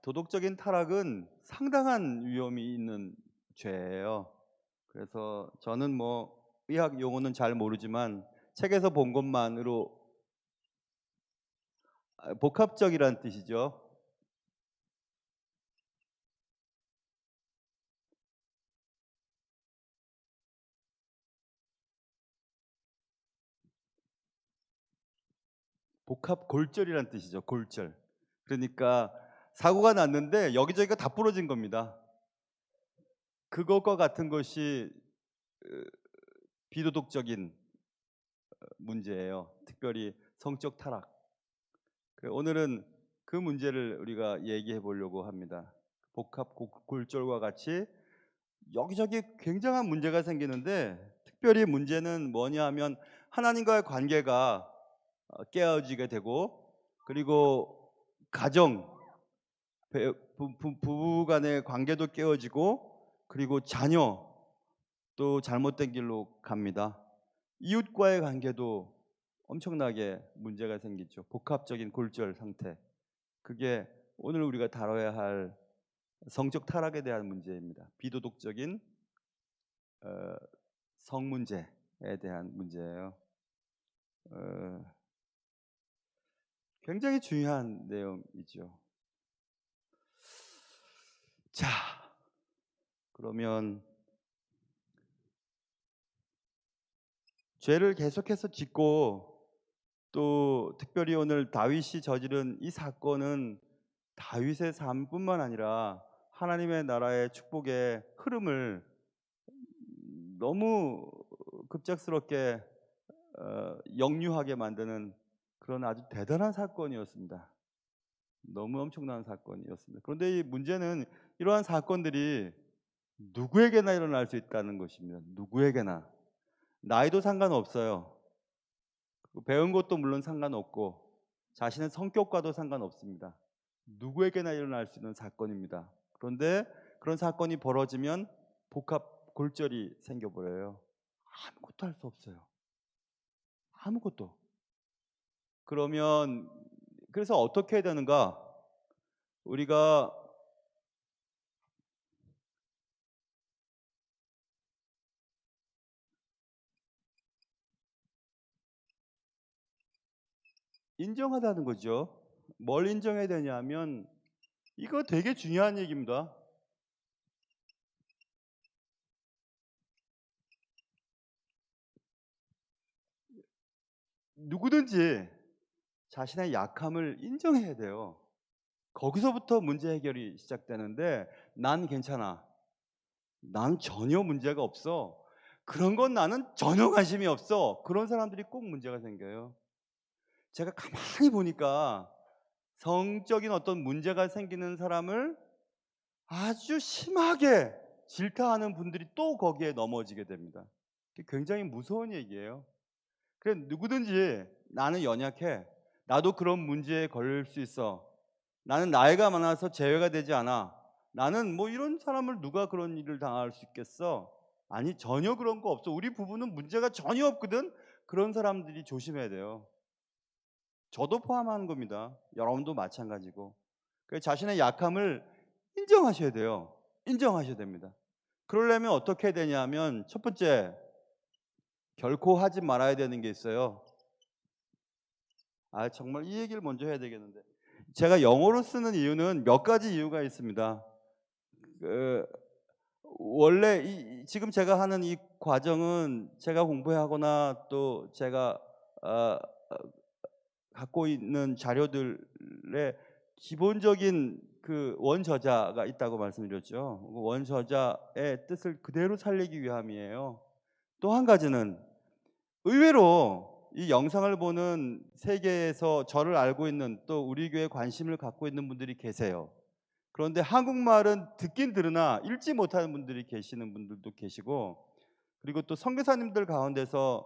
도덕적인 타락은 상당한 위험이 있는 죄예요. 그래서 저는 뭐 의학 용어는 잘 모르지만 책에서 본 것만으로 복합적이란 뜻이죠. 복합골절이란 뜻이죠. 골절. 그러니까 사고가 났는데 여기저기가 다 부러진 겁니다. 그것과 같은 것이 비도덕적인 문제예요. 특별히 성적 타락. 오늘은 그 문제를 우리가 얘기해 보려고 합니다. 골절과 같이 여기저기 굉장한 문제가 생기는데 특별히 문제는 뭐냐 하면 하나님과의 관계가 깨어지게 되고, 그리고 가정, 부부 간의 관계도 깨어지고, 그리고 자녀 또 잘못된 길로 갑니다. 이웃과의 관계도 엄청나게 문제가 생기죠. 복합적인 골절 상태. 그게 오늘 우리가 다뤄야 할 성적 타락에 대한 문제입니다. 비도덕적인 성 문제에 대한 문제예요. 굉장히 중요한 내용이죠. 자, 그러면 죄를 계속해서 짓고, 또 특별히 오늘 다윗이 저지른 이 사건은 다윗의 삶뿐만 아니라 하나님의 나라의 축복의 흐름을 너무 급작스럽게 역류하게 만드는 그런 아주 대단한 사건이었습니다. 너무 엄청난 사건이었습니다. 그런데 이 문제는 이러한 사건들이 누구에게나 일어날 수 있다는 것입니다. 누구에게나. 나이도 상관없어요. 배운 것도 물론 상관없고 자신의 성격과도 상관없습니다. 누구에게나 일어날 수 있는 사건입니다. 그런데 그런 사건이 벌어지면 복합 골절이 생겨버려요. 아무것도 할 수 없어요. 아무것도. 그러면 그래서 어떻게 해야 되는가? 우리가 인정하다는 거죠. 뭘 인정해야 되냐면 이거 되게 중요한 얘기입니다. 누구든지 자신의 약함을 인정해야 돼요. 거기서부터 문제 해결이 시작되는데, 난 괜찮아. 난 전혀 문제가 없어. 그런 건 나는 전혀 관심이 없어. 그런 사람들이 꼭 문제가 생겨요. 제가 가만히 보니까 성적인 어떤 문제가 생기는 사람을 아주 심하게 질타하는 분들이 또 거기에 넘어지게 됩니다. 굉장히 무서운 얘기예요. 그래, 누구든지 나는 연약해. 나도 그런 문제에 걸릴 수 있어. 나는 나이가 많아서 제외가 되지 않아. 나는 뭐 이런 사람을 누가 그런 일을 당할 수 있겠어? 아니, 전혀 그런 거 없어. 우리 부부는 문제가 전혀 없거든. 그런 사람들이 조심해야 돼요. 저도 포함하는 겁니다. 여러분도 마찬가지고. 그래서 자신의 약함을 인정하셔야 돼요. 인정하셔야 됩니다. 그러려면 어떻게 해야 되냐면, 첫 번째, 결코 하지 말아야 되는 게 있어요. 정말 이 얘기를 먼저 해야 되겠는데. 제가 영어로 쓰는 이유는 몇 가지 이유가 있습니다. 원래 지금 제가 하는 이 과정은 제가 공부하거나 또 제가 어, 갖고 있는 자료들의 기본적인 그 원저자가 있다고 말씀드렸죠. 원저자의 뜻을 그대로 살리기 위함이에요. 또 한 가지는 의외로 이 영상을 보는 세계에서 저를 알고 있는, 또 우리 교회에 관심을 갖고 있는 분들이 계세요. 그런데 한국말은 듣긴 들으나 읽지 못하는 분들이 계시는 분들도 계시고, 그리고 또 선교사님들 가운데서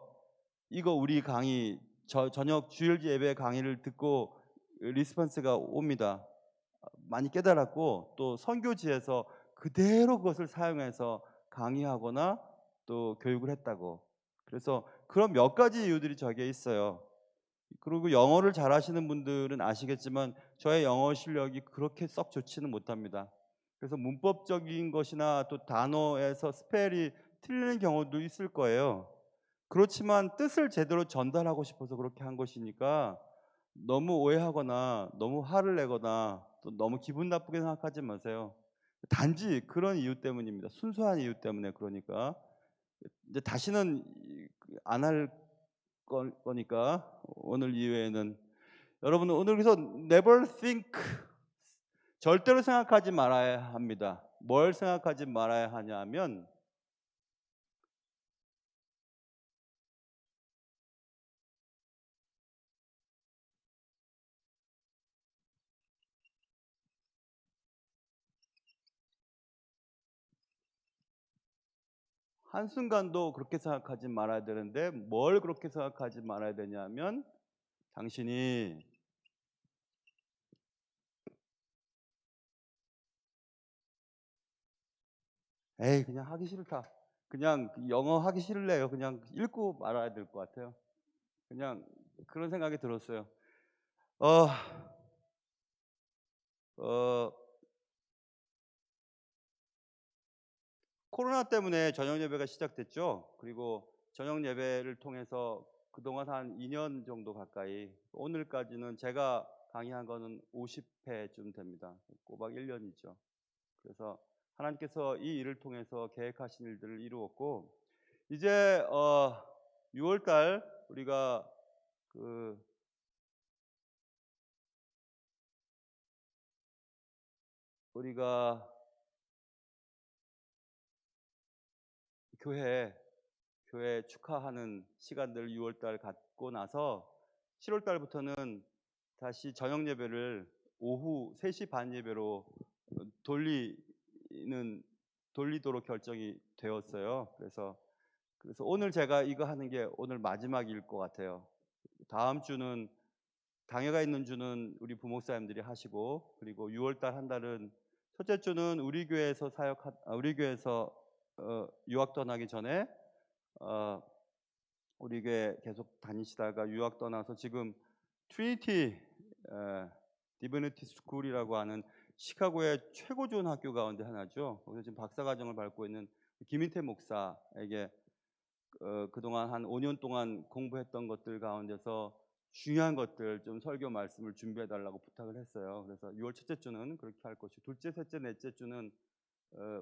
이거 우리 강의 저녁 주일 예배 강의를 듣고 리스폰스가 옵니다. 많이 깨달았고, 또 선교지에서 그대로 그것을 사용해서 강의하거나 또 교육을 했다고. 그래서 그런 몇 가지 이유들이 저기에 있어요. 그리고 영어를 잘하시는 분들은 아시겠지만 저의 영어 실력이 그렇게 썩 좋지는 못합니다. 그래서 문법적인 것이나 또 단어에서 스펠이 틀리는 경우도 있을 거예요. 그렇지만 뜻을 제대로 전달하고 싶어서 그렇게 한 것이니까 너무 오해하거나 너무 화를 내거나 또 너무 기분 나쁘게 생각하지 마세요. 단지 그런 이유 때문입니다. 순수한 이유 때문에. 그러니까 이제 다시는 안 할 거니까 오늘 이후에는 여러분은 오늘 그래서 never think, 절대로 생각하지 말아야 합니다. 뭘 생각하지 말아야 하냐면 한순간도 그렇게 생각하지 말아야 되는데 뭘 그렇게 생각하지 말아야 되냐면 당신이 에이 그냥 하기 싫다. 그냥 영어 하기 싫을래요. 그냥 읽고 말아야 될 것 같아요. 그냥 그런 생각이 들었어요. 어, 어, 코로나 때문에 저녁 예배가 시작됐죠. 그리고 저녁 예배를 통해서 그동안 한 2년 정도 가까이 오늘까지는 제가 강의한 거는 50회쯤 됩니다. 꼬박 1년이죠. 그래서 하나님께서 이 일을 통해서 계획하신 일들을 이루었고 이제 6월 달 그 우리가 교회 축하하는 시간들 6월 달 갖고 나서 7월 달부터는 다시 저녁 예배를 오후 3시 반 예배로 돌리도록 결정이 되었어요. 그래서 오늘 제가 이거 하는 게 오늘 마지막일 것 같아요. 다음 주는 당회가 있는 주는 우리 부목사님들이 하시고 그리고 6월 달 한 달은 첫째 주는 우리 교회에서 유학 떠나기 전에 어, 우리 교회 계속 다니시다가 유학 떠나서 지금 트리니티 디비니티 스쿨이라고 하는 시카고의 최고 좋은 학교 가운데 하나죠. 거기서 지금 박사과정을 밟고 있는 김인태 목사에게 그동안 한 5년 동안 공부했던 것들 가운데서 중요한 것들 좀 설교 말씀을 준비해 달라고 부탁을 했어요. 그래서 6월 첫째 주는 그렇게 할 것이고 둘째, 셋째, 넷째 주는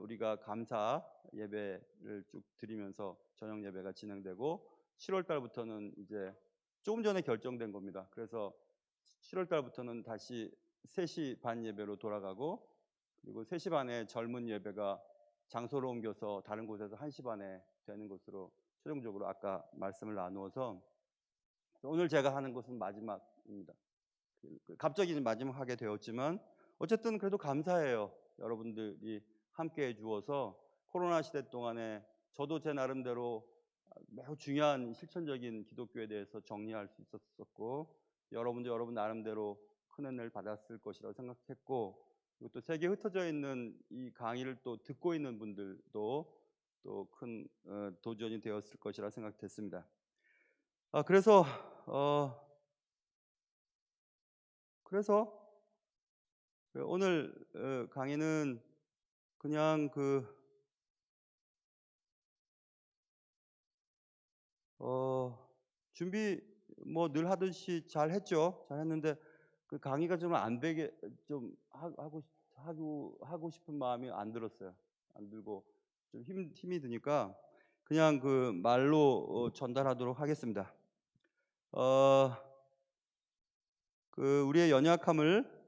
우리가 감사 예배를 쭉 드리면서 저녁 예배가 진행되고 7월 달부터는 이제 조금 전에 결정된 겁니다. 그래서 7월 달부터는 다시 3시 반 예배로 돌아가고 그리고 3시 반에 젊은 예배가 장소를 옮겨서 다른 곳에서 1시 반에 되는 것으로 최종적으로 아까 말씀을 나누어서 오늘 제가 하는 것은 마지막입니다. 갑자기 마지막 하게 되었지만 어쨌든 그래도 감사해요. 여러분들이 함께 해주어서 코로나 시대 동안에 저도 제 나름대로 매우 중요한 실천적인 기독교에 대해서 정리할 수 있었고 여러분도 여러분 나름대로 큰 은혜를 받았을 것이라고 생각했고 그리고 또 세계에 흩어져 있는 이 강의를 또 듣고 있는 분들도 또 큰 도전이 되었을 것이라 생각됐습니다. 그래서 어, 그래서 오늘 강의는 그냥 준비 뭐 늘 하듯이 잘 했죠. 잘 했는데 그 강의가 좀 안 되게 좀 하고 싶은 마음이 안 들었어요. 안 들고 좀 힘이 드니까 그냥 그 말로 전달하도록 하겠습니다. 어, 우리의 연약함을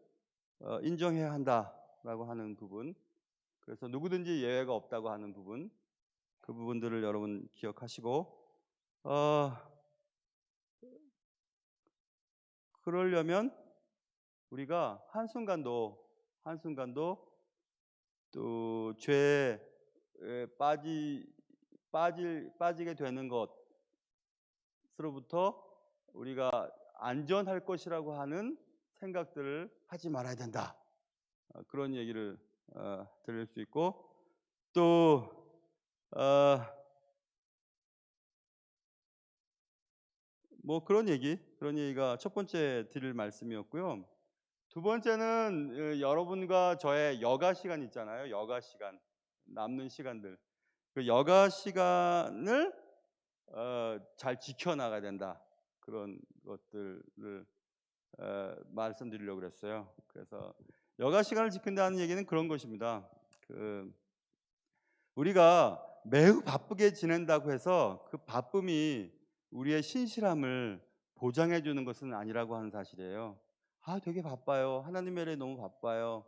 인정해야 한다라고 하는 부분, 그래서 누구든지 예외가 없다고 하는 부분, 그 부분들을 여러분 기억하시고 어, 그러려면 우리가 한순간도 또 죄에 빠지게 되는 것으로부터 우리가 안전할 것이라고 하는 생각들을 하지 말아야 된다. 그런 얘기를 들을 수 있고 또 뭐 그런 얘기 그런 얘기가 첫 번째 드릴 말씀이었고요. 두 번째는 여러분과 저의 여가 시간 있잖아요. 여가 시간. 남는 시간들. 그 여가 시간을 잘 지켜 나가야 된다. 그런 것들을 말씀드리려고 그랬어요. 그래서 여가 시간을 지킨다는 얘기는 그런 것입니다. 그 우리가 매우 바쁘게 지낸다고 해서 그 바쁨이 우리의 신실함을 보장해 주는 것은 아니라고 하는 사실이에요. 아, 되게 바빠요. 하나님 외에 너무 바빠요.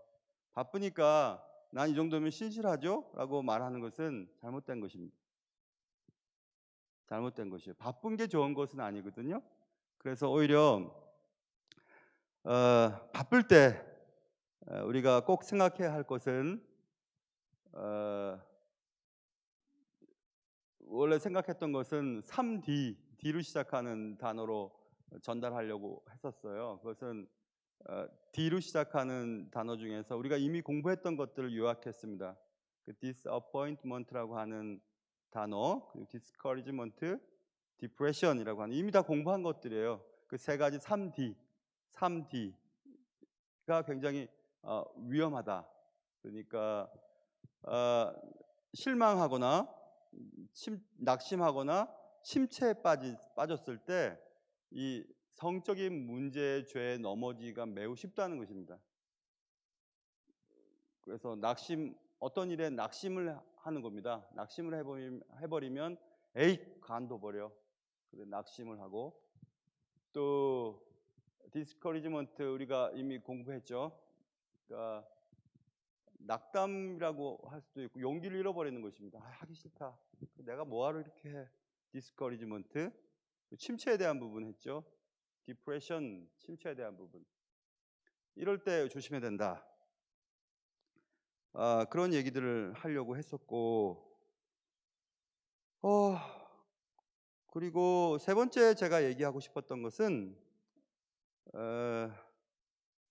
바쁘니까 난 이 정도면 신실하죠? 라고 말하는 것은 잘못된 것입니다. 잘못된 것이에요. 바쁜 게 좋은 것은 아니거든요. 그래서 오히려 바쁠 때 우리가 꼭 생각해야 할 것은 어, 원래 생각했던 것은 3D, D로 시작하는 단어로 전달하려고 했었어요. 그것은 D로 시작하는 단어 중에서 우리가 이미 공부했던 것들을 요약했습니다. 그 disappointment라고 하는 단어, 그리고 discouragement, depression이라고 하는 이미 다 공부한 것들이에요. 그 세 가지 3D, 3D가 굉장히 위험하다. 그러니까 실망하거나 낙심하거나 침체에 빠졌을 때 이 성적인 문제의 죄에 넘어지기가 매우 쉽다는 것입니다. 그래서 어떤 일에 낙심을 하는 겁니다. 낙심을 해버리면 에이 간둬버려. 그래 낙심을 하고 또 디스커리지먼트 우리가 이미 공부했죠. 그러니까 낙담이라고 할 수도 있고 용기를 잃어버리는 것입니다. 아, 하기 싫다. 내가 뭐하러 이렇게 해. 디스커리지먼트 침체에 대한 부분 했죠. 디프레션 침체에 대한 부분. 이럴 때 조심해야 된다. 그런 얘기들을 하려고 했었고 그리고 세 번째 제가 얘기하고 싶었던 것은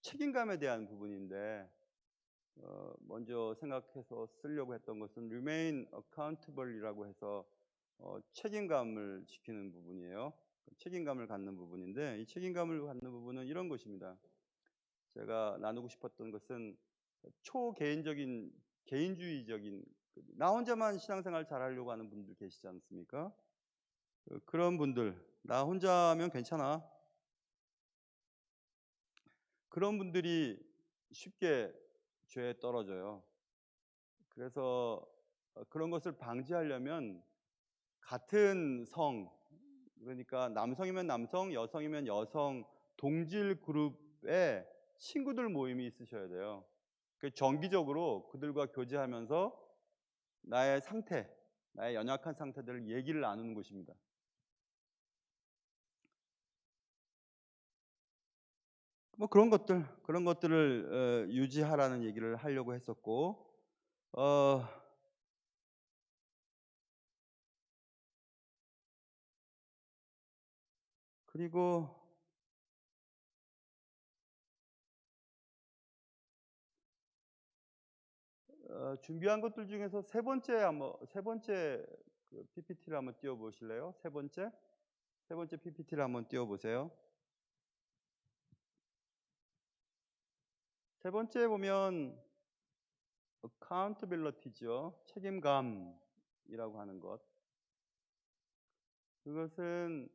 책임감에 대한 부분인데 먼저 생각해서 쓰려고 했던 것은 remain accountable이라고 해서 책임감을 지키는 부분이에요. 책임감을 갖는 부분인데 이 책임감을 갖는 부분은 이런 것입니다. 제가 나누고 싶었던 것은 초개인적인 개인주의적인 나 혼자만 신앙생활 잘하려고 하는 분들 계시지 않습니까? 그런 분들 나 혼자면 괜찮아. 그런 분들이 쉽게 죄에 떨어져요. 그래서 그런 것을 방지하려면 같은 성 그러니까 남성이면 남성, 여성이면 여성 동질 그룹에 친구들 모임이 있으셔야 돼요. 정기적으로 그들과 교제하면서 나의 상태, 나의 연약한 상태들을 얘기를 나누는 것입니다. 뭐 그런 것들을 유지하라는 얘기를 하려고 했었고, 그리고 준비한 것들 중에서 세 번째 그 PPT를 한번 띄워 보실래요? 세 번째 PPT를 한번 띄워 보세요. 세 번째 보면 accountability죠. 책임감이라고 하는 것. 그것은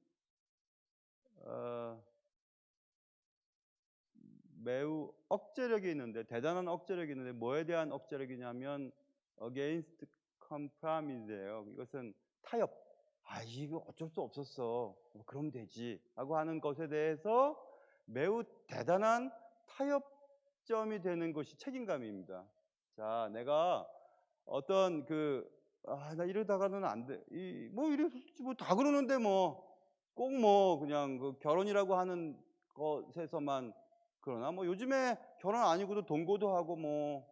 매우 억제력이 있는데 대단한 억제력이 있는데 뭐에 대한 억제력이냐면 against compromise예요. 이것은 타협. 아 이거 어쩔 수 없었어. 그럼 되지. 라고 하는 것에 대해서 매우 대단한 타협점이 되는 것이 책임감입니다. 자, 내가 어떤 나 이러다가는 안 돼. 뭐 이랬었지 뭐 다 그러는데 뭐 꼭 뭐 그냥 그 결혼이라고 하는 것에서만 그러나 뭐 요즘에 결혼 아니고도 동거도 하고 뭐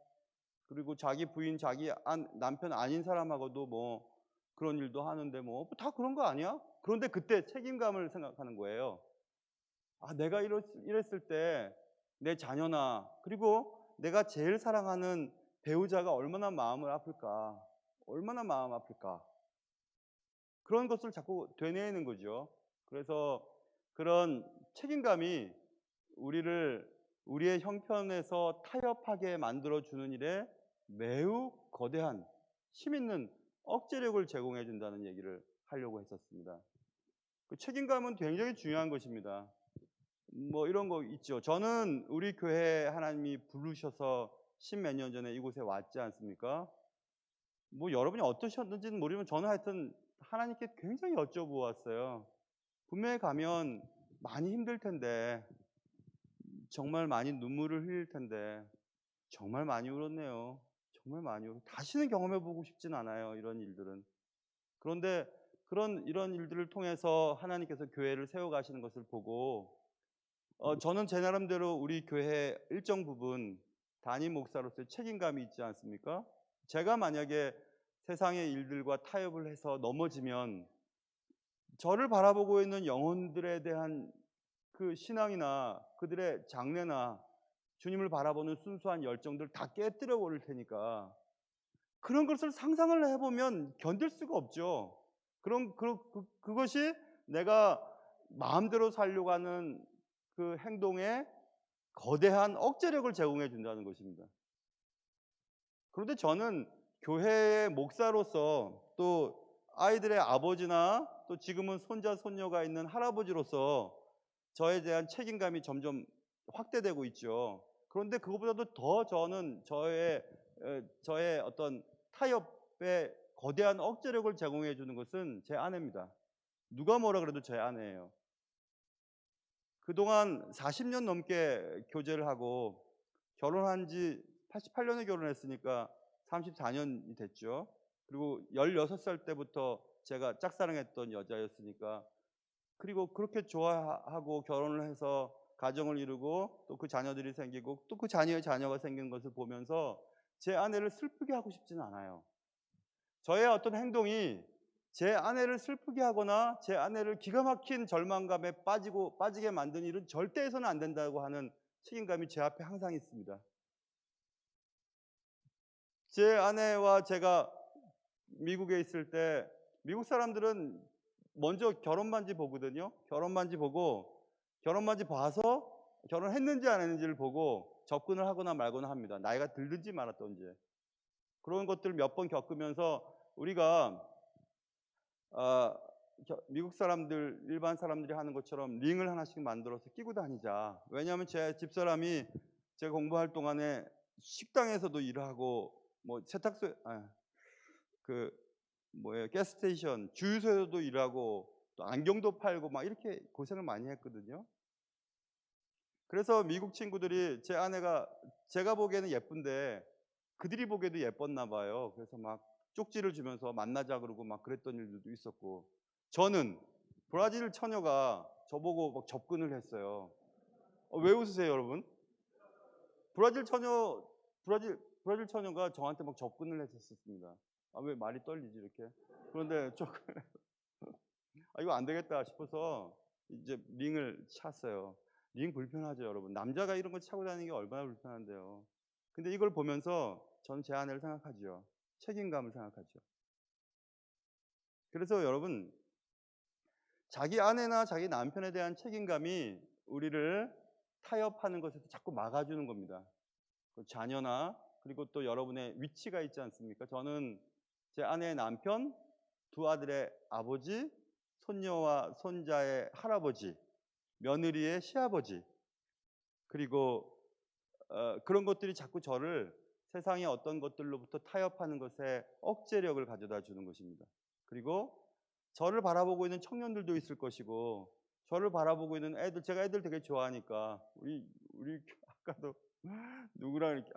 그리고 자기 부인 자기 남편 아닌 사람하고도 뭐 그런 일도 하는데 뭐 다 그런 거 아니야? 그런데 그때 책임감을 생각하는 거예요. 아 내가 이랬을 때 내 자녀나 그리고 내가 제일 사랑하는 배우자가 얼마나 마음을 아플까 얼마나 마음 아플까 그런 것을 자꾸 되뇌이는 거죠. 그래서 그런 책임감이 우리를 우리의 형편에서 타협하게 만들어 주는 일에 매우 거대한 힘 있는 억제력을 제공해 준다는 얘기를 하려고 했었습니다. 그 책임감은 굉장히 중요한 것입니다. 뭐 이런 거 있죠. 저는 우리 교회 하나님이 부르셔서 십몇 년 전에 이곳에 왔지 않습니까? 뭐 여러분이 어떠셨는지는 모르지만 저는 하여튼 하나님께 굉장히 여쭤보았어요. 분명히 가면 많이 힘들 텐데, 정말 많이 눈물을 흘릴 텐데, 정말 많이 울었네요. 정말 많이 울었. 다시는 경험해 보고 싶진 않아요, 이런 일들은. 그런데 이런 일들을 통해서 하나님께서 교회를 세워 가시는 것을 보고 저는 제 나름대로 우리 교회 일정 부분 담임 목사로서의 책임감이 있지 않습니까? 제가 만약에 세상의 일들과 타협을 해서 넘어지면 저를 바라보고 있는 영혼들에 대한 그 신앙이나 그들의 장래나 주님을 바라보는 순수한 열정들 다 깨뜨려 버릴 테니까, 그런 것을 상상을 해보면 견딜 수가 없죠. 그것이 내가 마음대로 살려고 하는 그 행동에 거대한 억제력을 제공해 준다는 것입니다. 그런데 저는 교회의 목사로서, 또 아이들의 아버지나 또 지금은 손자 손녀가 있는 할아버지로서 저에 대한 책임감이 점점 확대되고 있죠. 그런데 그것보다도 더 저는 저의 어떤 타협에 거대한 억제력을 제공해 주는 것은 제 아내입니다. 누가 뭐라 그래도 제 아내예요. 그동안 40년 넘게 교제를 하고, 결혼한 지 88년에 결혼했으니까 34년이 됐죠. 그리고 16살 때부터 제가 짝사랑했던 여자였으니까, 그리고 그렇게 좋아하고 결혼을 해서 가정을 이루고 또 그 자녀들이 생기고 또 그 자녀의 자녀가 생기는 것을 보면서 제 아내를 슬프게 하고 싶지는 않아요. 저의 어떤 행동이 제 아내를 슬프게 하거나 제 아내를 기가 막힌 절망감에 빠지게 만드는 일은 절대 해서는 안 된다고 하는 책임감이 제 앞에 항상 있습니다. 제 아내와 제가 미국에 있을 때 미국 사람들은 먼저 결혼 반지 보거든요. 결혼 반지 보고, 결혼 반지 봐서 결혼했는지 안 했는지를 보고 접근을 하거나 말거나 합니다. 나이가 들든지 말았던지. 그런 것들을 몇 번 겪으면서 우리가 미국 사람들, 일반 사람들이 하는 것처럼 링을 하나씩 만들어서 끼고 다니자. 왜냐하면 제 집사람이 제가 공부할 동안에 식당에서도 일하고, 뭐 세탁소, 그 뭐예요, 가스스테이션, 주유소에서도 일하고 또 안경도 팔고 막 이렇게 고생을 많이 했거든요. 그래서 미국 친구들이 제 아내가 제가 보기에는 예쁜데 그들이 보기에도 예뻤나 봐요. 그래서 막 쪽지를 주면서 만나자 그러고 막 그랬던 일들도 있었고, 저는 브라질 처녀가 저보고 막 접근을 했어요. 왜 웃으세요, 여러분? 브라질 처녀 브라질 처녀가 저한테 막 접근을 했었습니다. 왜 말이 떨리지 이렇게? 그런데 조금 이거 안 되겠다 싶어서 이제 링을 찼어요. 링 불편하죠, 여러분. 남자가 이런 거 차고 다니는 게 얼마나 불편한데요. 근데 이걸 보면서 저는 제 아내를 생각하죠. 책임감을 생각하죠. 그래서 여러분, 자기 아내나 자기 남편에 대한 책임감이 우리를 타협하는 것에서 자꾸 막아주는 겁니다. 그 자녀나 그리고 또 여러분의 위치가 있지 않습니까? 저는 제 아내의 남편, 두 아들의 아버지, 손녀와 손자의 할아버지, 며느리의 시아버지, 그리고 그런 것들이 자꾸 저를 세상의 어떤 것들로부터 타협하는 것에 억제력을 가져다 주는 것입니다. 그리고 저를 바라보고 있는 청년들도 있을 것이고, 저를 바라보고 있는 애들, 제가 애들 되게 좋아하니까 우리 아까도 누구랑 이렇게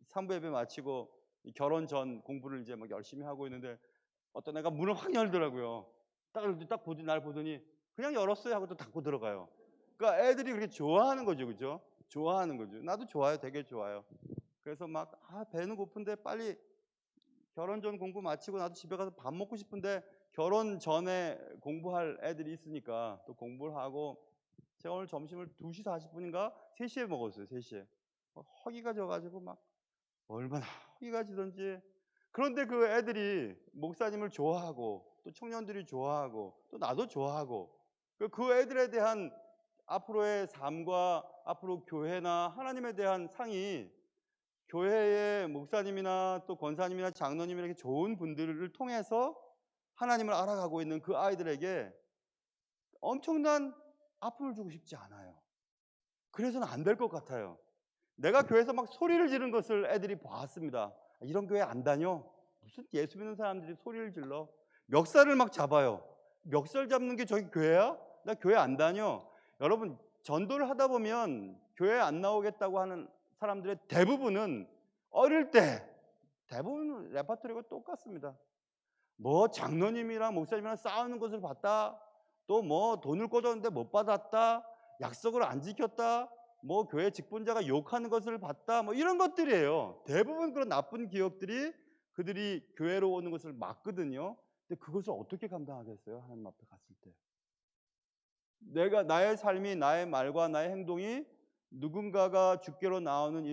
산부 예배 마치고 결혼 전 공부를 이제 막 열심히 하고 있는데 어떤 애가 문을 확 열더라고요. 날 보더니 그냥 열었어요 하고 또 닫고 들어가요. 그러니까 애들이 그렇게 좋아하는 거죠, 그죠? 좋아하는 거죠. 나도 좋아요, 되게 좋아요. 그래서 막 배는 고픈데 빨리 결혼 전 공부 마치고 나도 집에 가서 밥 먹고 싶은데, 결혼 전에 공부할 애들이 있으니까 또 공부를 하고, 제가 오늘 점심을 2시 40분인가 3시에 먹었어요. 3시에. 허기가 져가지고 막 얼마나 허기가 지던지. 그런데 그 애들이 목사님을 좋아하고 또 청년들이 좋아하고 또 나도 좋아하고, 그 애들에 대한 앞으로의 삶과 앞으로 교회나 하나님에 대한 상이 교회의 목사님이나 또 권사님이나 장로님이나 이렇게 좋은 분들을 통해서 하나님을 알아가고 있는 그 아이들에게 엄청난 아픔을 주고 싶지 않아요. 그래서는 안 될 것 같아요. 내가 교회에서 막 소리를 지르는 것을 애들이 봤습니다. 이런 교회 안 다녀? 무슨 예수 믿는 사람들이 소리를 질러? 멱살을 막 잡아요. 멱살 잡는 게 저기 교회야? 나 교회 안 다녀. 여러분, 전도를 하다 보면 교회 안 나오겠다고 하는 사람들의 대부분은 어릴 때 대부분 레파토리가 똑같습니다. 뭐 장로님이랑 목사님이랑 싸우는 것을 봤다. 또 뭐 돈을 꿔줬는데 못 받았다. 약속을 안 지켰다. 뭐 교회 직분자가 욕하는 것을 봤다. 뭐 이런 것들이에요. 대부분 그런 나쁜 기억들이 그들이 교회로 오는 것을 막거든요. 근데 그것을 어떻게 감당하겠어요? 하나님 앞에 갔을 때. 내가 나의 삶이 나의 말과 나의 행동이 누군가가 주께로 나오는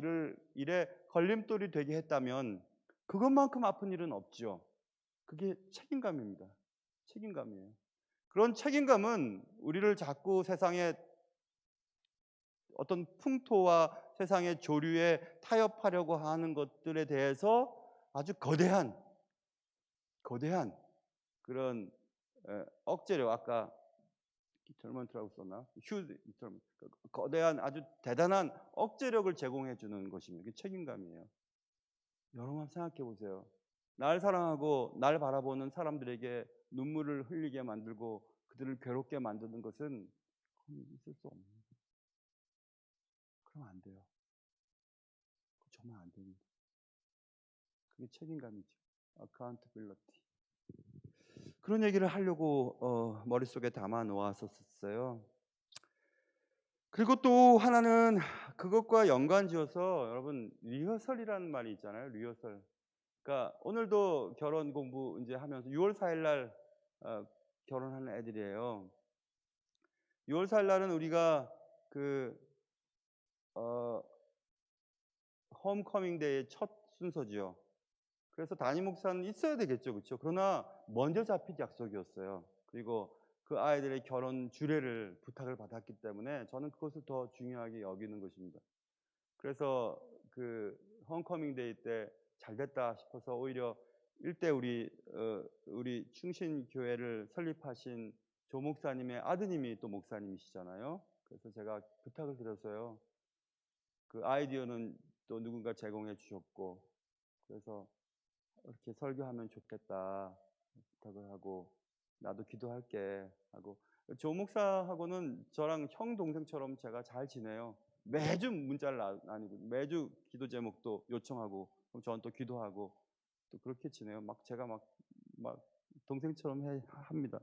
일에 걸림돌이 되게 했다면 그것만큼 아픈 일은 없죠. 그게 책임감입니다. 책임감이에요. 그런 책임감은 우리를 자꾸 세상의 어떤 풍토와 세상의 조류에 타협하려고 하는 것들에 대해서 아주 거대한 그런 억제력, 아까 디터먼트라고 썼나? 휴즈 디터먼트, 거대한 아주 대단한 억제력을 제공해 주는 것입니다. 그게 책임감이에요. 여러분 한번 생각해 보세요. 날 사랑하고 날 바라보는 사람들에게 눈물을 흘리게 만들고 그들을 괴롭게 만드는 것은 있을 수 없는 거예요. 그러면 안 돼요. 정말 안 됩니다. 그게 책임감이죠. accountability. 그런 얘기를 하려고 머릿속에 담아 놓았었어요. 그리고 또 하나는 그것과 연관지어서 여러분 리허설이라는 말이 있잖아요. 리허설. 그러니까 오늘도 결혼 공부 이제 하면서 6월 4일 날 결혼하는 애들이에요. 6월 4일 날은 우리가 그 홈커밍 데이의 첫 순서지요. 그래서 담임 목사는 있어야 되겠죠, 그렇죠? 그러나 먼저 잡힌 약속이었어요. 그리고 그 아이들의 결혼 주례를 부탁을 받았기 때문에 저는 그것을 더 중요하게 여기는 것입니다. 그래서 그 홈커밍 데이 때 잘 됐다 싶어서 오히려 일대 우리 충신 교회를 설립하신 조 목사님의 아드님이 또 목사님이시잖아요. 그래서 제가 부탁을 드렸어요. 그 아이디어는 또 누군가 제공해 주셨고, 그래서 이렇게 설교하면 좋겠다 부탁을 하고 나도 기도할게 하고, 조 목사하고는 저랑 형 동생처럼 제가 잘 지내요. 매주 문자를 나누고 매주 기도 제목도 요청하고 그럼 저는 또 기도하고 또 그렇게 지내요. 막 제가 막 동생처럼 합니다.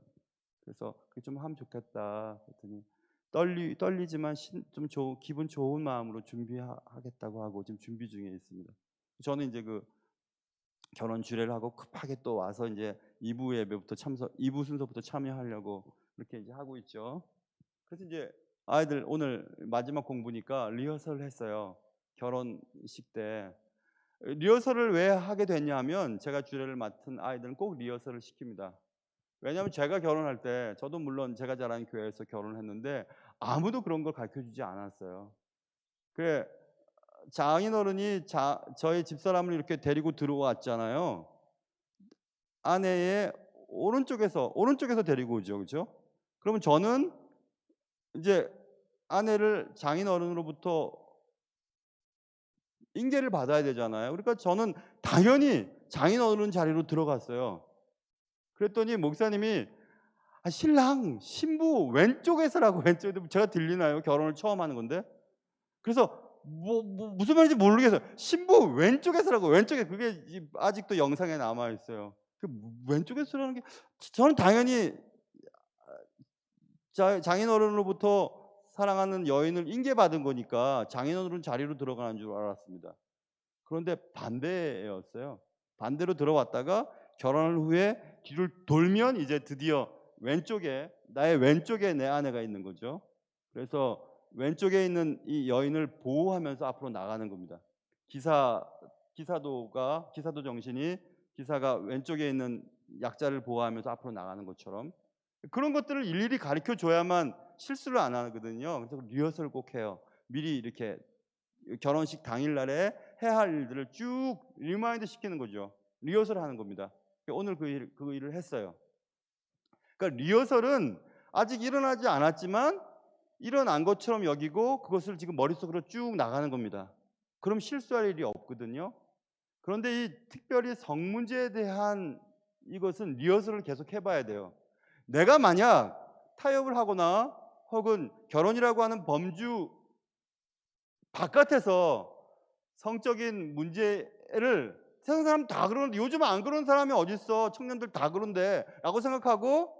그래서 그게 좀 하면 좋겠다 그랬더니 떨리지만 좀 기분 좋은 마음으로 준비하겠다고 하고 지금 준비 중에 있습니다. 저는 이제 그 결혼 주례를 하고 급하게 또 와서 이제 2부 예배부터 2부 순서부터 참여하려고 그렇게 이제 하고 있죠. 그래서 이제 아이들 오늘 마지막 공부니까 리허설을 했어요. 결혼식 때. 리허설을 왜 하게 됐냐면 제가 주례를 맡은 아이들은 꼭 리허설을 시킵니다. 왜냐하면 제가 결혼할 때 저도 물론 제가 자라는 교회에서 결혼을 했는데 아무도 그런 걸 가르쳐 주지 않았어요. 그래 장인어른이 저희 집사람을 이렇게 데리고 들어왔잖아요. 아내의 오른쪽에서 데리고 오죠. 그렇죠? 그러면 저는 이제 아내를 장인어른으로부터 인계를 받아야 되잖아요. 그러니까 저는 당연히 장인어른 자리로 들어갔어요. 그랬더니 목사님이 신랑 신부 왼쪽에서라고 왼쪽에 제가 들리나요? 결혼을 처음 하는 건데. 그래서 무슨 말인지 모르겠어요. 신부 왼쪽에서라고 왼쪽에 그게 아직도 영상에 남아 있어요. 그 왼쪽에서라는 게 저는 당연히 장인어른으로부터 사랑하는 여인을 인계받은 거니까 장인어른 자리로 들어가는 줄 알았습니다. 그런데 반대였어요. 반대로 들어왔다가 결혼을 후에 뒤를 돌면 이제 드디어 나의 왼쪽에 내 아내가 있는 거죠. 그래서 왼쪽에 있는 이 여인을 보호하면서 앞으로 나가는 겁니다. 기사도 정신이 기사가 왼쪽에 있는 약자를 보호하면서 앞으로 나가는 것처럼 그런 것들을 일일이 가르쳐 줘야만 실수를 안 하거든요. 그래서 리허설을 꼭 해요. 미리 이렇게 결혼식 당일날에 해야 할 일들을 쭉 리마인드 시키는 거죠. 리허설을 하는 겁니다. 오늘 그 일을 했어요. 그러니까 리허설은 아직 일어나지 않았지만 일어난 것처럼 여기고 그것을 지금 머릿속으로 쭉 나가는 겁니다. 그럼 실수할 일이 없거든요. 그런데 이 특별히 성문제에 대한 이것은 리허설을 계속 해봐야 돼요. 내가 만약 타협을 하거나 혹은 결혼이라고 하는 범주 바깥에서 성적인 문제를 세상 사람 다 그러는데 요즘 안 그런 사람이 어디 있어? 청년들 다 그런데 라고 생각하고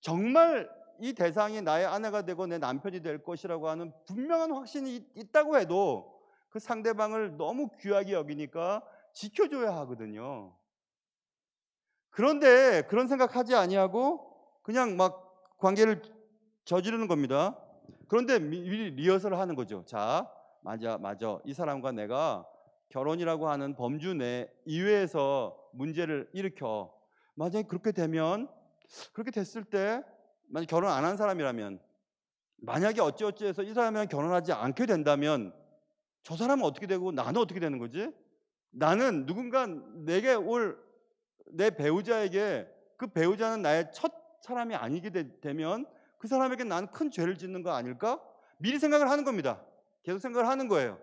정말 이 대상이 나의 아내가 되고 내 남편이 될 것이라고 하는 분명한 확신이 있다고 해도 그 상대방을 너무 귀하게 여기니까 지켜줘야 하거든요. 그런데 그런 생각하지 아니하고 그냥 막 관계를 저지르는 겁니다. 그런데 미리 리허설을 하는 거죠. 자, 맞아. 이 사람과 내가 결혼이라고 하는 범주 내 이외에서 문제를 일으켜. 만약에 그렇게 됐을 때 만약 결혼 안 한 사람이라면 만약에 어찌어찌해서 이 사람이랑 결혼하지 않게 된다면 저 사람은 어떻게 되고 나는 어떻게 되는 거지? 나는 누군가 내게 올 내 배우자에게 그 배우자는 나의 첫 사람이 아니게 되면 그 사람에게 나는 큰 죄를 짓는 거 아닐까? 미리 생각을 하는 겁니다. 계속 생각을 하는 거예요.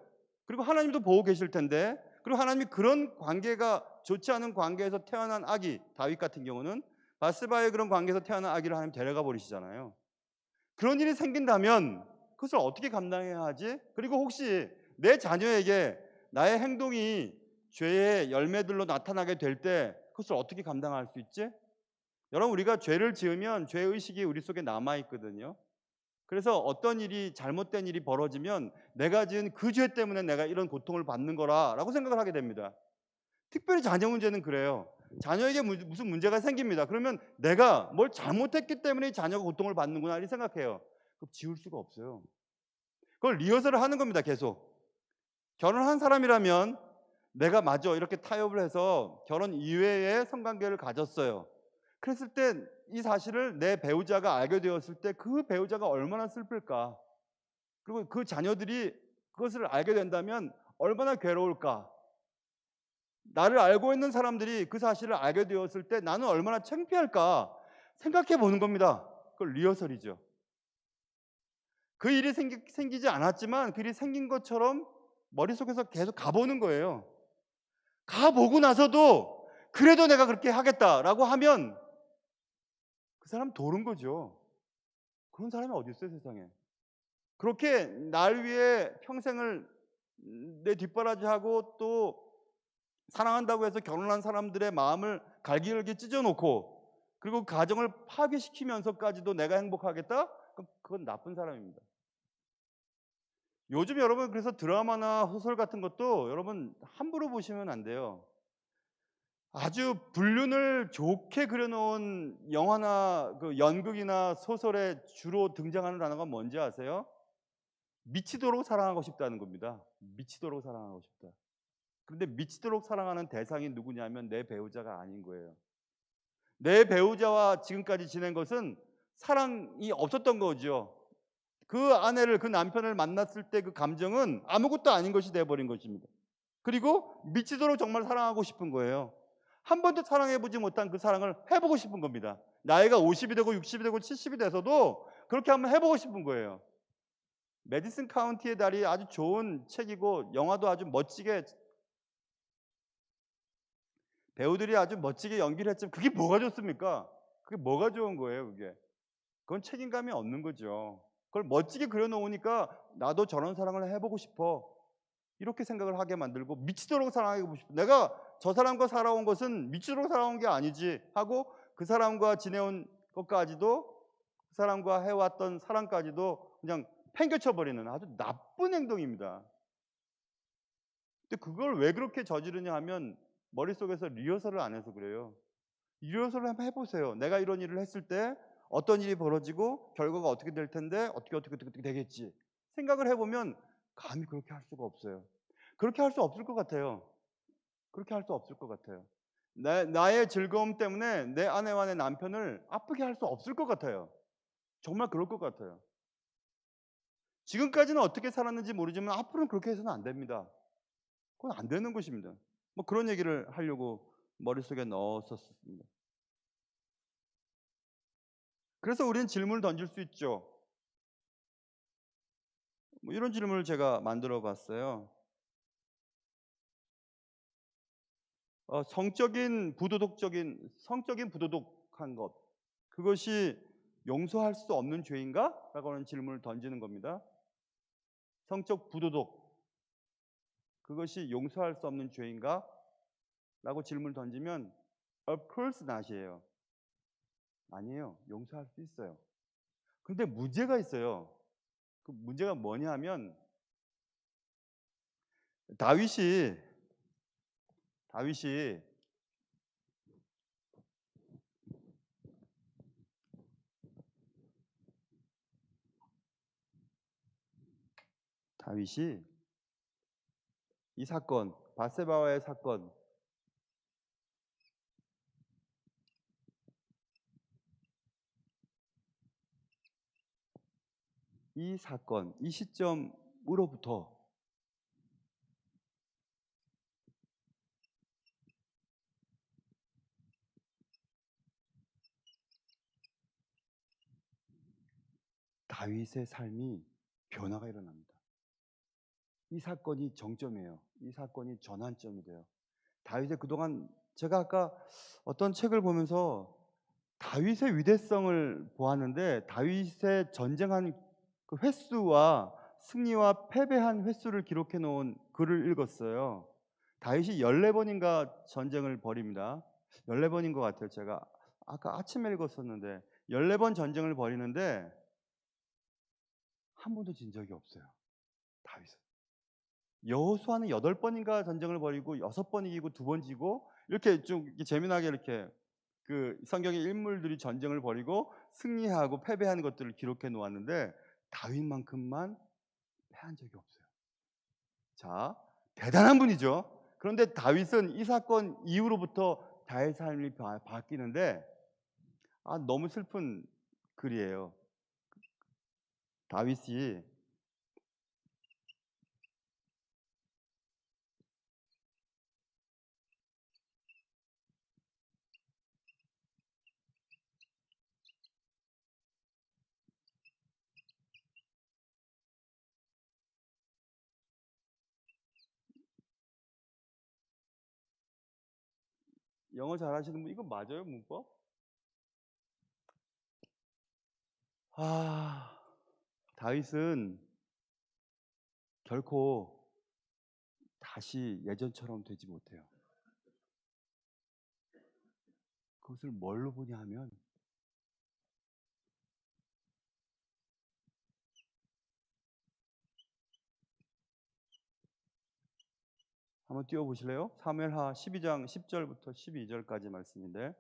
그리고 하나님도 보고 계실 텐데 그리고 하나님이 그런 관계가 좋지 않은 관계에서 태어난 아기 다윗 같은 경우는 바스바의 그런 관계에서 태어난 아기를 하나님 데려가 버리시잖아요. 그런 일이 생긴다면 그것을 어떻게 감당해야 하지? 그리고 혹시 내 자녀에게 나의 행동이 죄의 열매들로 나타나게 될 때 그것을 어떻게 감당할 수 있지? 여러분 우리가 죄를 지으면 죄의식이 우리 속에 남아있거든요. 그래서 어떤 일이 잘못된 일이 벌어지면 내가 지은 그 죄 때문에 내가 이런 고통을 받는 거라라고 생각을 하게 됩니다. 특별히 자녀 문제는 그래요. 자녀에게 무슨 문제가 생깁니다. 그러면 내가 뭘 잘못했기 때문에 이 자녀가 고통을 받는구나 이렇게 생각해요. 그럼 지울 수가 없어요. 그걸 리허설을 하는 겁니다. 계속. 결혼한 사람이라면 내가 맞아 이렇게 타협을 해서 결혼 이외에 성관계를 가졌어요. 그랬을 때 이 사실을 내 배우자가 알게 되었을 때 그 배우자가 얼마나 슬플까? 그리고 그 자녀들이 그것을 알게 된다면 얼마나 괴로울까? 나를 알고 있는 사람들이 그 사실을 알게 되었을 때 나는 얼마나 창피할까 생각해 보는 겁니다. 그걸 리허설이죠. 그 일이 생기지 않았지만 그 일이 생긴 것처럼 머릿속에서 계속 가보는 거예요. 가보고 나서도 그래도 내가 그렇게 하겠다라고 하면 그 사람 도른 거죠. 그런 사람이 어디 있어요, 세상에. 그렇게 날 위해 평생을 내 뒷바라지하고 또 사랑한다고 해서 결혼한 사람들의 마음을 갈기갈기 찢어놓고 그리고 가정을 파괴시키면서까지도 내가 행복하겠다? 그건 나쁜 사람입니다. 요즘 여러분 그래서 드라마나 소설 같은 것도 여러분 함부로 보시면 안 돼요. 아주 불륜을 좋게 그려놓은 영화나 그 연극이나 소설에 주로 등장하는 단어가 뭔지 아세요? 미치도록 사랑하고 싶다는 겁니다. 미치도록 사랑하고 싶다. 그런데 미치도록 사랑하는 대상이 누구냐면 내 배우자가 아닌 거예요. 내 배우자와 지금까지 지낸 것은 사랑이 없었던 거죠. 그 아내를 그 남편을 만났을 때 그 감정은 아무것도 아닌 것이 되어버린 것입니다. 그리고 미치도록 정말 사랑하고 싶은 거예요. 한 번도 사랑해보지 못한 그 사랑을 해보고 싶은 겁니다. 나이가 50이 되고 60이 되고 70이 돼서도 그렇게 한번 해보고 싶은 거예요. 메디슨 카운티의 달이 아주 좋은 책이고 영화도 아주 멋지게 배우들이 아주 멋지게 연기를 했지만 그게 뭐가 좋습니까? 그게 뭐가 좋은 거예요 그게. 그건 책임감이 없는 거죠. 그걸 멋지게 그려놓으니까 나도 저런 사랑을 해보고 싶어 이렇게 생각을 하게 만들고 미치도록 사랑하고 싶어. 내가 저 사람과 살아온 것은 미치도록 살아온 게 아니지 하고 그 사람과 지내온 것까지도 그 사람과 해왔던 사랑까지도 그냥 팽개쳐버리는 아주 나쁜 행동입니다. 근데 그걸 왜 그렇게 저지르냐 하면 머릿속에서 리허설을 안 해서 그래요. 리허설을 한번 해보세요. 내가 이런 일을 했을 때 어떤 일이 벌어지고 결과가 어떻게 될 텐데 어떻게 되겠지 생각을 해보면 감히 그렇게 할 수가 없어요. 그렇게 할 수 없을 것 같아요. 그렇게 할 수 없을 것 같아요. 나의 즐거움 때문에 내 아내와 내 남편을 아프게 할 수 없을 것 같아요. 정말 그럴 것 같아요. 지금까지는 어떻게 살았는지 모르지만 앞으로는 그렇게 해서는 안 됩니다. 그건 안 되는 것입니다. 뭐 그런 얘기를 하려고 머릿속에 넣었었습니다. 그래서 우리는 질문을 던질 수 있죠. 뭐 이런 질문을 제가 만들어 봤어요. 성적인 부도덕한 것, 그것이 용서할 수 없는 죄인가? 라고 하는 질문을 던지는 겁니다. 성적 부도덕, 그것이 용서할 수 없는 죄인가? 라고 질문을 던지면 of course not이에요. 아니에요. 용서할 수 있어요. 근데 문제가 있어요. 그 문제가 뭐냐 하면 다윗이 다윗이 다윗이 이 사건, 바세바와의 사건, 이 사건, 이 시점으로부터 다윗의 삶이 변화가 일어납니다. 이 사건이 정점이에요. 이 사건이 전환점이 돼요. 다윗의 그동안 제가 아까 어떤 책을 보면서 다윗의 위대성을 보았는데 다윗의 전쟁한 그 횟수와 승리와 패배한 횟수를 기록해 놓은 글을 읽었어요. 다윗이 14번인가 전쟁을 벌입니다. 14번인 것 같아요. 제가 아까 아침에 읽었었는데 14번 전쟁을 벌이는데 한 번도 진 적이 없어요. 다윗은. 여호수아는 8번인가 전쟁을 벌이고 6번 이기고 2번 지고 이렇게 좀 재미나게 이렇게 그 성경의 인물들이 전쟁을 벌이고 승리하고 패배하는 것들을 기록해 놓았는데 다윗만큼만 패한 적이 없어요. 자, 대단한 분이죠. 그런데 다윗은 이 사건 이후로부터 다윗의 삶이 바뀌는데 너무 슬픈 글이에요. 다윗이 영어 잘하시는 분 이거 맞아요, 문법? 아, 다윗은 결코 다시 예전처럼 되지 못해요. 그것을 뭘로 보냐 하면 한번 띄워 보실래요? 사무엘하 12장 10절부터 12절까지 말씀인데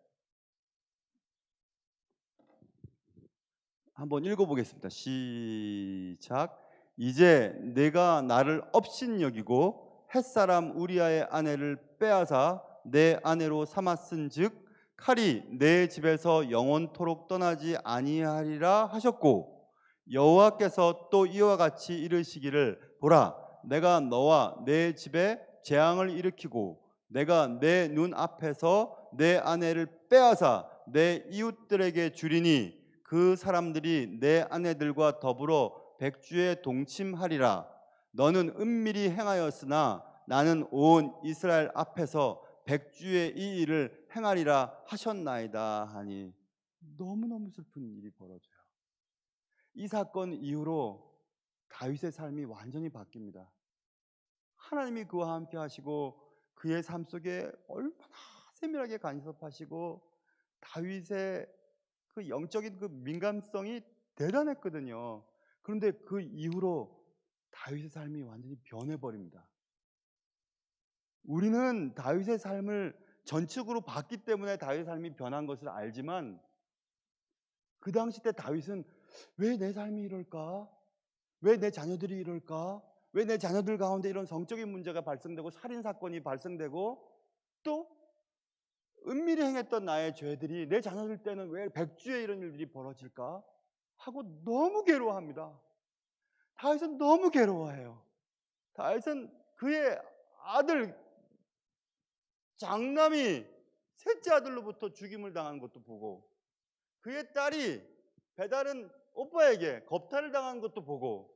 한번 읽어 보겠습니다. 시작. 이제 내가 나를 업신여기고 햇사람 우리아의 아내를 빼앗아 내 아내로 삼았은즉 칼이 내 집에서 영원토록 떠나지 아니하리라 하셨고 여호와께서 또 이와 같이 이르시기를 보라 내가 너와 내 집에 재앙을 일으키고 내가 내 눈 앞에서 내 아내를 빼앗아 내 이웃들에게 주리니 그 사람들이 내 아내들과 더불어 백주에 동침하리라. 너는 은밀히 행하였으나 나는 온 이스라엘 앞에서 백주의 이 일을 행하리라 하셨나이다 하니 너무너무 슬픈 일이 벌어져요. 이 사건 이후로 다윗의 삶이 완전히 바뀝니다. 하나님이 그와 함께 하시고 그의 삶 속에 얼마나 세밀하게 간섭하시고 다윗의 그 영적인 그 민감성이 대단했거든요. 그런데 그 이후로 다윗의 삶이 완전히 변해버립니다. 우리는 다윗의 삶을 전적으로 봤기 때문에 다윗의 삶이 변한 것을 알지만 그 당시 때 다윗은 왜 내 삶이 이럴까? 왜 내 자녀들이 이럴까? 왜 내 자녀들 가운데 이런 성적인 문제가 발생되고 살인 사건이 발생되고 또 은밀히 행했던 나의 죄들이 내 자녀들 때는 왜 백주에 이런 일들이 벌어질까 하고 너무 괴로워합니다. 다윗은 너무 괴로워해요. 다윗은 그의 아들 장남이 셋째 아들로부터 죽임을 당한 것도 보고, 그의 딸이 배다른 오빠에게 겁탈을 당한 것도 보고,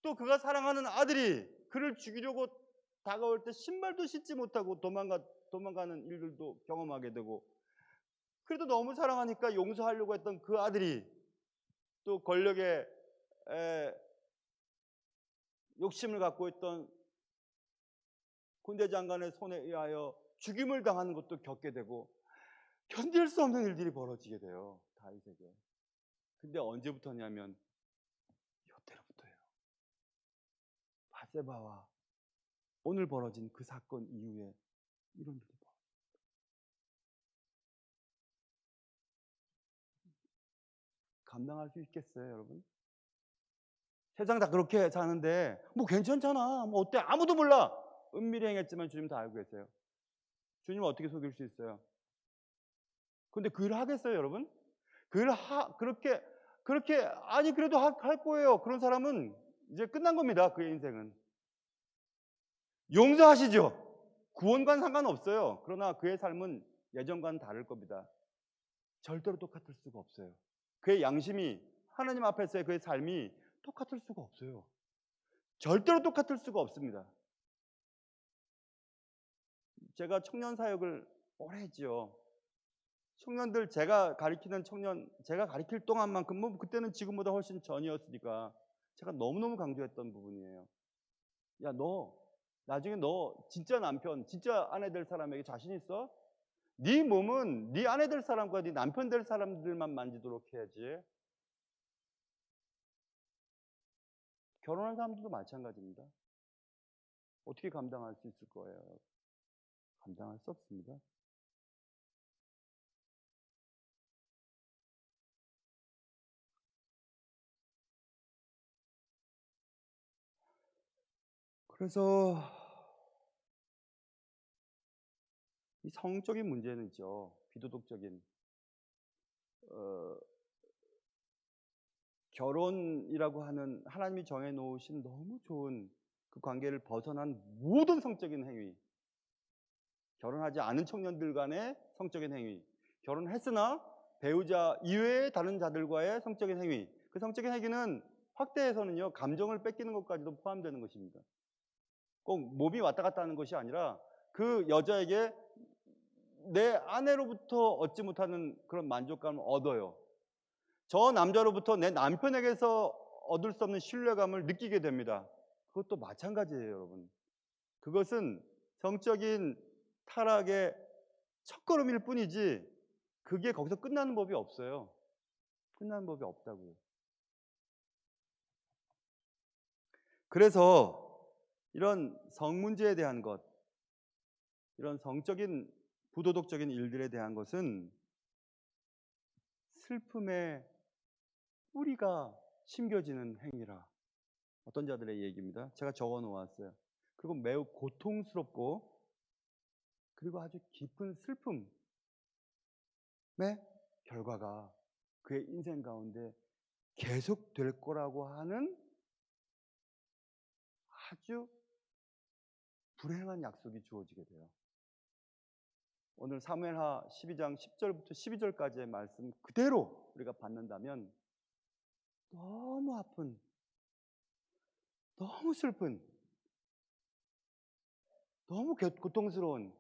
또 그가 사랑하는 아들이 그를 죽이려고 다가올 때 신발도 신지 못하고 도망가는 일들도 경험하게 되고, 그래도 너무 사랑하니까 용서하려고 했던 그 아들이 또 권력에 욕심을 갖고 있던 군대 장관의 손에 의하여 죽임을 당하는 것도 겪게 되고, 견딜 수 없는 일들이 벌어지게 돼요, 다윗에게. 근데 언제부터냐면 이때로부터예요. 바세바와 오늘 벌어진 그 사건 이후에 이런 일이 벌어져요. 감당할 수 있겠어요, 여러분? 세상 다 그렇게 사는데 뭐 괜찮잖아, 뭐 어때, 아무도 몰라. 은밀히 행했지만 주님 다 알고 계세요. 주님을 어떻게 속일 수 있어요? 근데 그 일을 하겠어요, 여러분? 그 일을 그렇게 아니 그래도 할 거예요. 그런 사람은 이제 끝난 겁니다. 그의 인생은. 용서하시죠. 구원과는 상관없어요. 그러나 그의 삶은 예전과는 다를 겁니다. 절대로 똑같을 수가 없어요. 그의 양심이 하나님 앞에서의 그의 삶이 똑같을 수가 없어요. 절대로 똑같을 수가 없습니다. 제가 청년 사역을 오래 했죠. 청년들, 제가 가르치는 청년, 제가 가르칠 동안만큼 뭐 그때는 지금보다 훨씬 전이었으니까 제가 너무너무 강조했던 부분이에요. 야, 너 나중에 너 진짜 남편, 진짜 아내 될 사람에게 자신 있어? 네 몸은 네 아내 될 사람과 네 남편 될 사람들만 만지도록 해야지. 결혼한 사람들도 마찬가지입니다. 어떻게 감당할 수 있을 거예요? 감당할 수 없습니다. 그래서 이 성적인 문제는 있죠. 비도덕적인 어, 결혼이라고 하는 하나님이 정해놓으신 너무 좋은 그 관계를 벗어난 모든 성적인 행위, 결혼하지 않은 청년들 간의 성적인 행위, 결혼했으나 배우자 이외의 다른 자들과의 성적인 행위, 그 성적인 행위는 확대해서는요, 감정을 뺏기는 것까지도 포함되는 것입니다. 꼭 몸이 왔다 갔다 하는 것이 아니라 그 여자에게 내 아내로부터 얻지 못하는 그런 만족감을 얻어요. 저 남자로부터 내 남편에게서 얻을 수 없는 신뢰감을 느끼게 됩니다. 그것도 마찬가지예요, 여러분. 그것은 성적인 타락의 첫걸음일 뿐이지 그게 거기서 끝나는 법이 없어요. 끝나는 법이 없다고요. 그래서 이런 성 문제에 대한 것, 이런 성적인 부도덕적인 일들에 대한 것은 슬픔의 뿌리가 심겨지는 행위라. 어떤 자들의 얘기입니다. 제가 적어 놓았어요. 그리고 매우 고통스럽고 그리고 아주 깊은 슬픔의 결과가 그의 인생 가운데 계속될 거라고 하는 아주 불행한 약속이 주어지게 돼요. 오늘 사무엘하 12장 10절부터 12절까지의 말씀 그대로 우리가 받는다면 너무 아픈, 너무 슬픈, 너무 고통스러운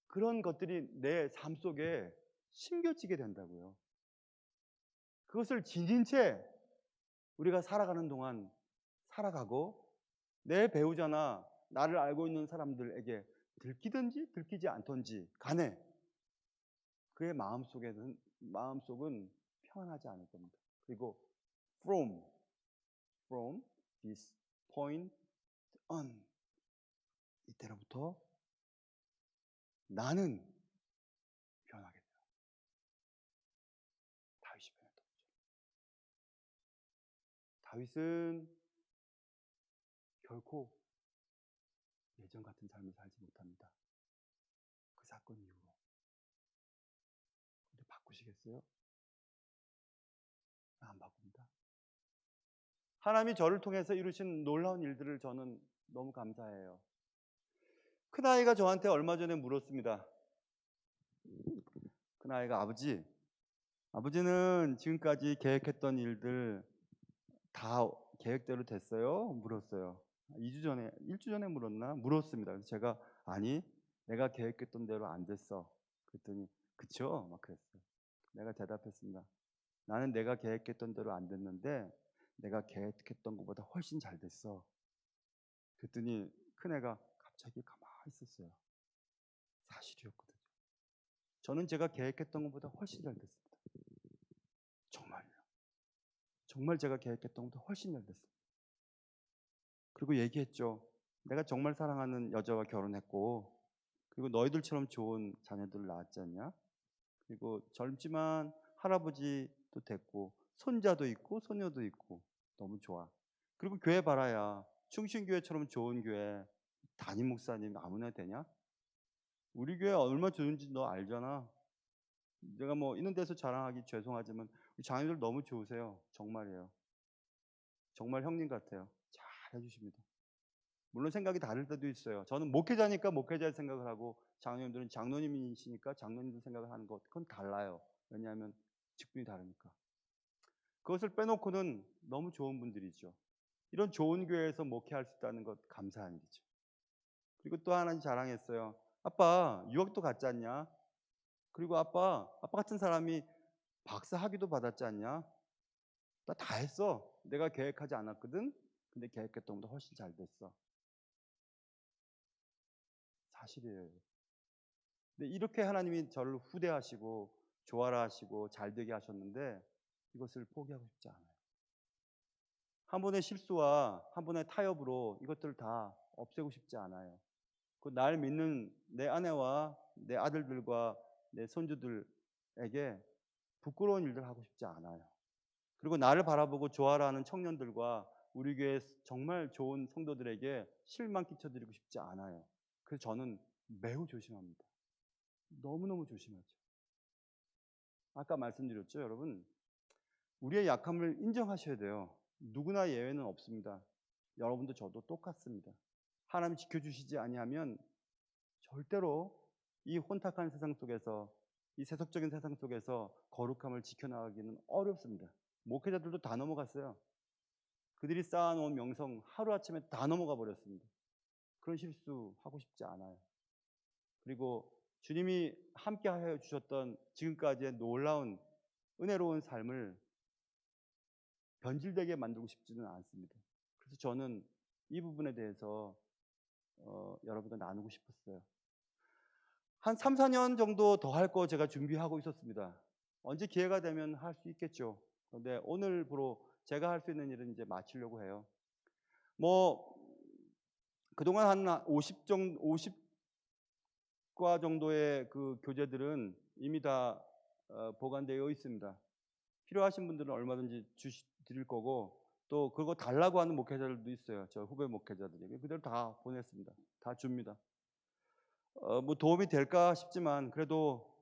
그런 것들이 내 삶 속에 심겨지게 된다고요. 그것을 지닌 채 우리가 살아가는 동안 살아가고 내 배우자나 나를 알고 있는 사람들에게 들키든지 들키지 않던지 간에 그의 마음속은 평안하지 않을 겁니다. 그리고 from this point on 이때로부터 나는 변하게 돼요. 다윗이 변했던 거죠. 다윗은 결코 예전 같은 삶을 살지 못합니다. 그 사건 이후로. 바꾸시겠어요? 안 바꿉니다. 하나님이 저를 통해서 이루신 놀라운 일들을 저는 너무 감사해요. 큰아이가 저한테 얼마 전에 물었습니다. 큰아이가 아버지는 지금까지 계획했던 일들 다 계획대로 됐어요? 물었어요. 2주 전에, 1주 전에 물었나? 물었습니다. 그래서 제가 아니, 내가 계획했던 대로 안 됐어. 그랬더니 그쵸? 막 그랬어요. 내가 대답했습니다. 나는 내가 계획했던 대로 안 됐는데 내가 계획했던 것보다 훨씬 잘 됐어. 그랬더니 큰애가 갑자기 가만히 있었어요. 사실이었거든요. 저는 제가 계획했던 것보다 훨씬 잘 됐습니다. 정말요. 정말 제가 계획했던 것보다 훨씬 잘 됐습니다. 그리고 얘기했죠. 내가 정말 사랑하는 여자와 결혼했고, 그리고 너희들처럼 좋은 자녀들을 낳았지 않냐? 그리고 젊지만 할아버지도 됐고, 손자도 있고, 소녀도 있고, 너무 좋아. 그리고 교회 봐라야. 충신교회처럼 좋은 교회, 담임 목사님 아무나 되냐? 우리 교회 얼마 좋은지 너 알잖아. 내가 뭐 있는 데서 자랑하기 죄송하지만 우리 자녀들 너무 좋으세요. 정말이에요. 정말 형님 같아요. 잘 해주십니다. 물론 생각이 다를 때도 있어요. 저는 목회자니까 목회자의 생각을 하고 장로님들은 장로님이시니까 장로님들 생각을 하는 것 그건 달라요. 왜냐하면 직분이 다르니까. 그것을 빼놓고는 너무 좋은 분들이죠. 이런 좋은 교회에서 목회할 수 있다는 것 감사한 일이죠. 그리고 또 하나 자랑했어요. 아빠 유학도 갔지 않냐? 그리고 아빠 같은 사람이 박사 학위도 받았지 않냐? 나 다 했어. 내가 계획하지 않았거든. 근데 계획했던 것보다 훨씬 잘 됐어. 사실이에요. 근데 이렇게 하나님이 저를 후대하시고 조화라 하시고 잘 되게 하셨는데 이것을 포기하고 싶지 않아요. 한 번의 실수와 한 번의 타협으로 이것들을 다 없애고 싶지 않아요. 그 날 믿는 내 아내와 내 아들들과 내 손주들에게 부끄러운 일들 하고 싶지 않아요. 그리고 나를 바라보고 좋아라 하는 청년들과 우리 교회 정말 좋은 성도들에게 실망 끼쳐드리고 싶지 않아요. 그래서 저는 매우 조심합니다. 너무너무 조심하죠. 아까 말씀드렸죠, 여러분. 우리의 약함을 인정하셔야 돼요. 누구나 예외는 없습니다. 여러분도 저도 똑같습니다. 하나님 지켜주시지 아니하면 절대로 이 혼탁한 세상 속에서 이 세속적인 세상 속에서 거룩함을 지켜나가기는 어렵습니다. 목회자들도 다 넘어갔어요. 그들이 쌓아놓은 명성 하루아침에 다 넘어가 버렸습니다. 그런 실수 하고 싶지 않아요. 그리고 주님이 함께 하여 주셨던 지금까지의 놀라운 은혜로운 삶을 변질되게 만들고 싶지는 않습니다. 그래서 저는 이 부분에 대해서 여러분과 나누고 싶었어요. 한 3, 4년 정도 더 할 거 제가 준비하고 있었습니다. 언제 기회가 되면 할 수 있겠죠. 그런데 오늘부로 제가 할 수 있는 일은 이제 마치려고 해요. 뭐 그동안 한 50과 정도의 그 교재들은 이미 다 보관되어 있습니다. 필요하신 분들은 얼마든지 드릴 거고 또 그거 달라고 하는 목회자들도 있어요. 저 후배 목회자들에게 그대로 다 보냈습니다. 다 줍니다. 뭐 도움이 될까 싶지만 그래도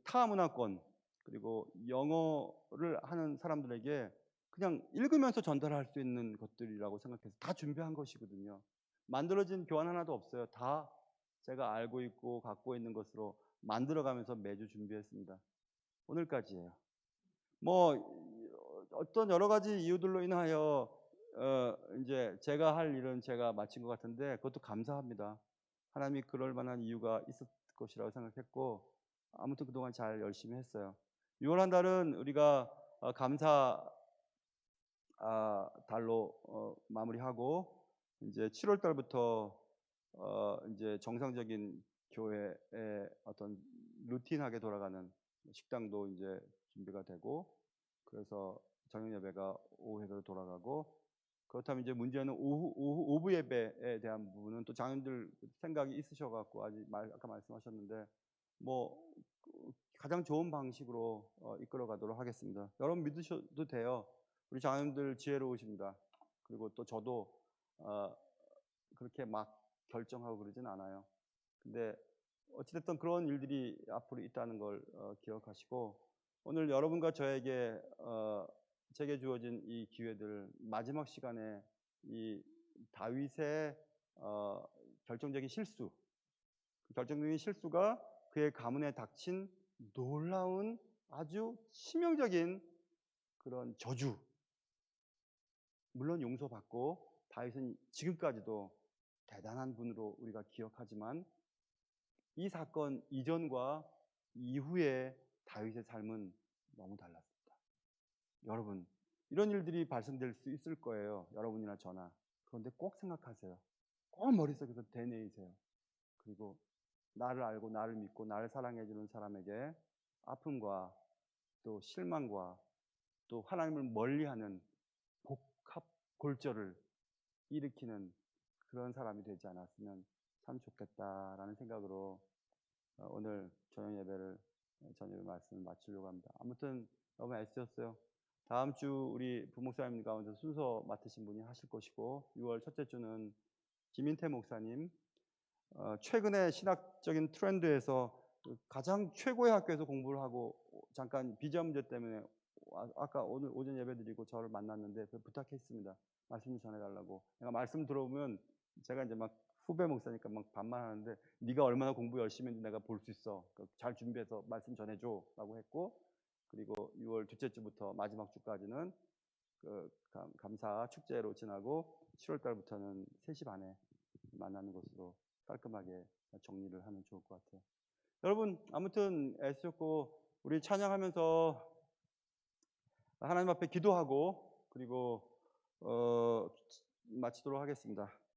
타 문화권 그리고 영어를 하는 사람들에게 그냥 읽으면서 전달할 수 있는 것들이라고 생각해서 다 준비한 것이거든요. 만들어진 교환 하나도 없어요. 다 제가 알고 있고 갖고 있는 것으로 만들어가면서 매주 준비했습니다. 오늘까지예요. 뭐 어떤 여러 가지 이유들로 인하여 이제 제가 할 일은 제가 마친 것 같은데 그것도 감사합니다. 하나님이 그럴 만한 이유가 있었을 것이라고 생각했고 아무튼 그동안 잘 열심히 했어요. 6월 한 달은 우리가 감사 달로 마무리하고 이제 7월 달부터 이제 정상적인 교회의 어떤 루틴하게 돌아가는 식당도 이제 준비가 되고 그래서 저녁 예배가 오후 예배로 돌아가고 그렇다면 이제 문제는 오후 예배에 대한 부분은 또 장인들 생각이 있으셔갖고 아직 아까 말씀하셨는데 뭐 가장 좋은 방식으로 이끌어가도록 하겠습니다. 여러분 믿으셔도 돼요. 우리 장인들 지혜로우십니다. 그리고 또 저도 그렇게 막 결정하고 그러진 않아요. 근데 어찌됐든 그런 일들이 앞으로 있다는 걸 기억하시고 오늘 여러분과 저에게 제게 주어진 이 기회들 마지막 시간에 이 다윗의 결정적인 실수, 그 결정적인 실수가 그의 가문에 닥친 놀라운 아주 치명적인 그런 저주, 물론 용서받고 다윗은 지금까지도 대단한 분으로 우리가 기억하지만 이 사건 이전과 이후의 다윗의 삶은 너무 달랐습니다. 여러분, 이런 일들이 발생될 수 있을 거예요. 여러분이나 저나. 그런데 꼭 생각하세요. 꼭 머릿속에서 되뇌이세요. 그리고 나를 알고 나를 믿고 나를 사랑해 주는 사람에게 아픔과 또 실망과 또 하나님을 멀리하는 복합 골절을 일으키는 그런 사람이 되지 않았으면 참 좋겠다라는 생각으로 오늘 저녁 예배를 저녁 말씀을 마치려고 합니다. 아무튼 너무 애쓰셨어요. 다음 주 우리 부목사님 가운데 순서 맡으신 분이 하실 것이고 6월 첫째 주는 김인태 목사님, 최근에 신학적인 트렌드에서 가장 최고의 학교에서 공부를 하고 잠깐 비자 문제 때문에 아까 오늘 오전 예배드리고 저를 만났는데 부탁했습니다. 말씀 좀 전해달라고. 내가 말씀 들어오면 제가 이제 막 후배 목사니까 막 반말하는데 네가 얼마나 공부 열심히 했는지 내가 볼 수 있어. 잘 준비해서 말씀 전해줘라고 했고, 그리고 6월 둘째 주부터 마지막 주까지는 그 감사 축제로 지나고 7월 달부터는 3시 반에 만나는 것으로 깔끔하게 정리를 하면 좋을 것 같아요. 여러분 아무튼 애쓰셨고 우리 찬양하면서 하나님 앞에 기도하고 그리고 마치도록 하겠습니다.